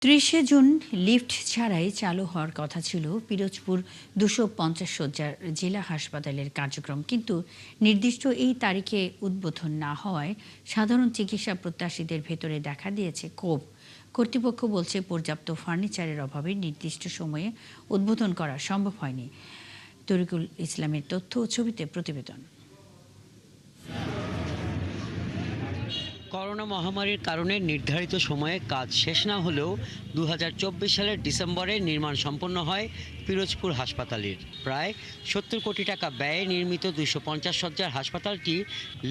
৩০শে June lift ছাড়াই চালু হওয়ার কথা ছিল পিরোজপুর ২৫০ শয্যার জেলা হাসপাতালের কার্যক্রম, কিন্তু নির্দিষ্ট এই তারিখে উদ্বোধন না হওয়ায় সাধারণ চিকিৎসা প্রত্যাশীদের ভেতরে দেখা দিয়েছে ক্ষোভ। কর্তৃপক্ষ বলছে পর্যাপ্ত ফার্নিচারের অভাবে নির্দিষ্ট সময়ে উদ্বোধন করা সম্ভব হয়নি। তরিকুল ইসলামের তথ্য ও ছবিতে প্রতিবেদন। করোনা মহামারীর কারণে নির্ধারিত সময়ে কাজ শেষ না হলেও ২০২৪ সালের ডিসেম্বরে নির্মাণ সম্পন্ন হয় পিরোজপুর হাসপাতালের। প্রায় ৭০ কোটি টাকা ব্যয়ে নির্মিত ২৫০ শয্যার হাসপাতালটি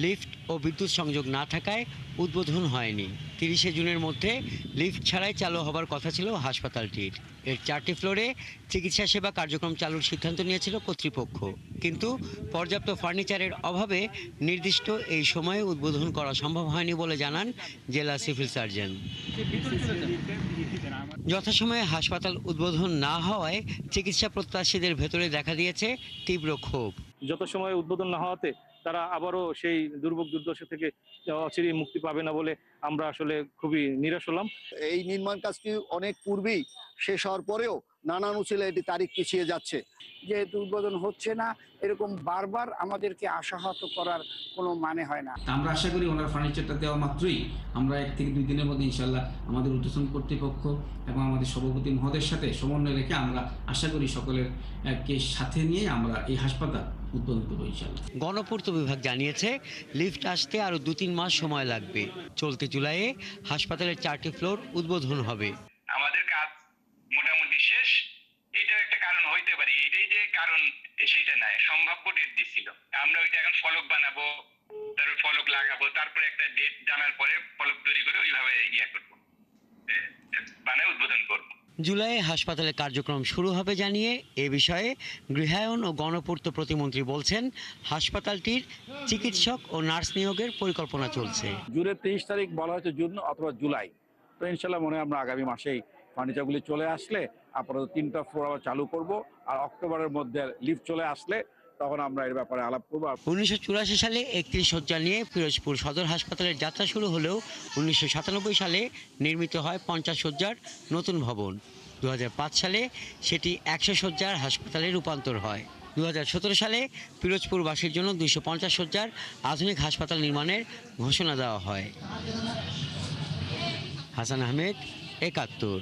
লিফট ও বিদ্যুৎ সংযোগ না থাকায় উদ্বোধন হয়নি। ৩০শে জুনের মধ্যে লিফট ছাড়াই চালু হবার কথা ছিল হাসপাতালটির। এর ৪টি ফ্লোরে চিকিৎসা সেবা কার্যক্রম চালুর সিদ্ধান্ত নিয়েছিল কর্তৃপক্ষ, কিন্তু পর্যাপ্ত ফার্নিচারের অভাবে নির্দিষ্ট এই সময়ে উদ্বোধন করা সম্ভব হয়নি বলে জানান জেলা সিভিল সার্জন। যথাসময়ে হাসপাতাল উদ্বোধন না হওয়ায় চিকিৎসা প্রত্যাশীদের ভেতরে দেখা দিয়েছে তীব্র ক্ষোভ। যত সময় উদ্বোধন না হওয়াতে তারা আবারও সেই দুর্ভোগ দুর্দশা থেকে অচিরেই মুক্তি পাবে না বলে আমরা আসলে খুবই নিরাশ হলাম। এই নির্মাণ কাজটি অনেক পূর্বেই শেষ হওয়ার পরেও নানান উচিলে এটি তারিখ পিছিয়ে যাচ্ছে। যেহেতু উদ্বোধন হচ্ছে না, এরকম বারবার আমাদেরকে আশাহত করার কোনো মানে হয় না। আমরা আশা করি ওনার ফার্নিচারটা দেওয়া মাত্রই আমরা 1 থেকে 2 দিনের মধ্যে ইনশাল্লাহ আমাদের ঊর্ধ্বতন কর্তৃপক্ষ এবং আমাদের সভাপতি মহোদয়ের সাথে সমন্বয় রেখে আমরা আশা করি সকলের কে সাথে নিয়ে আমরা এই হাসপাতাল উদ্বোধন করবো ইনশাল্লাহ। গণপূর্ত বিভাগ জানিয়েছে লিফট আসতে আরও 2-3 মাস সময় লাগবে। চলতি জুলাইয়ে হাসপাতালের 4টি ফ্লোর উদ্বোধন হবে। আমাদের কাজ মোটামুটি শেষ। এটাও একটা কারণ হইতে পারে, এটাই যে কারণ সেইটা নাই, সম্ভাব্য ডেট দিছিল। আমরা ওইটা এখন ফলক বানাবো, তারপর ফলক লাগাবো, তারপরে একটা ডেট জানার পরে ফলক তৈরি করে ওইভাবে করবো, বানায় উদ্বোধন করবো। জুলাইয়ে হাসপাতালের কার্যক্রম শুরু হবে জানিয়ে এ বিষয়ে গৃহায়ন ও গণপূর্ত প্রতিমন্ত্রী বলছেন, হাসপাতালটির চিকিৎসক ও নার্স নিয়োগের পরিকল্পনা চলছে। জুনের 23 তারিখ বলা হয়েছে, জুন অথবা জুলাই। তো ইনশাল্লাহ মনে হয় আমরা আগামী মাসেই ফার্নিচারগুলি চলে আসলে আপাতত 3টা ফ্লোর আবার চালু করব, আর অক্টোবরের মধ্যে লিফট চলে আসলে তখন আমরা এর ব্যাপারে আলাপ করবো। 1984 সালে 31 শয্যা নিয়ে পিরোজপুর সদর হাসপাতালের যাত্রা শুরু হলেও 1997 সালে নির্মিত হয় 50 শয্যার নতুন ভবন। 2005 সালে সেটি 100 শয্যার হাসপাতালে রূপান্তর হয়। 2017 সালে পিরোজপুরবাসীর জন্য 250 শয্যার আধুনিক হাসপাতাল নির্মাণের ঘোষণা দেওয়া হয়। হাসান আহমেদ, 71।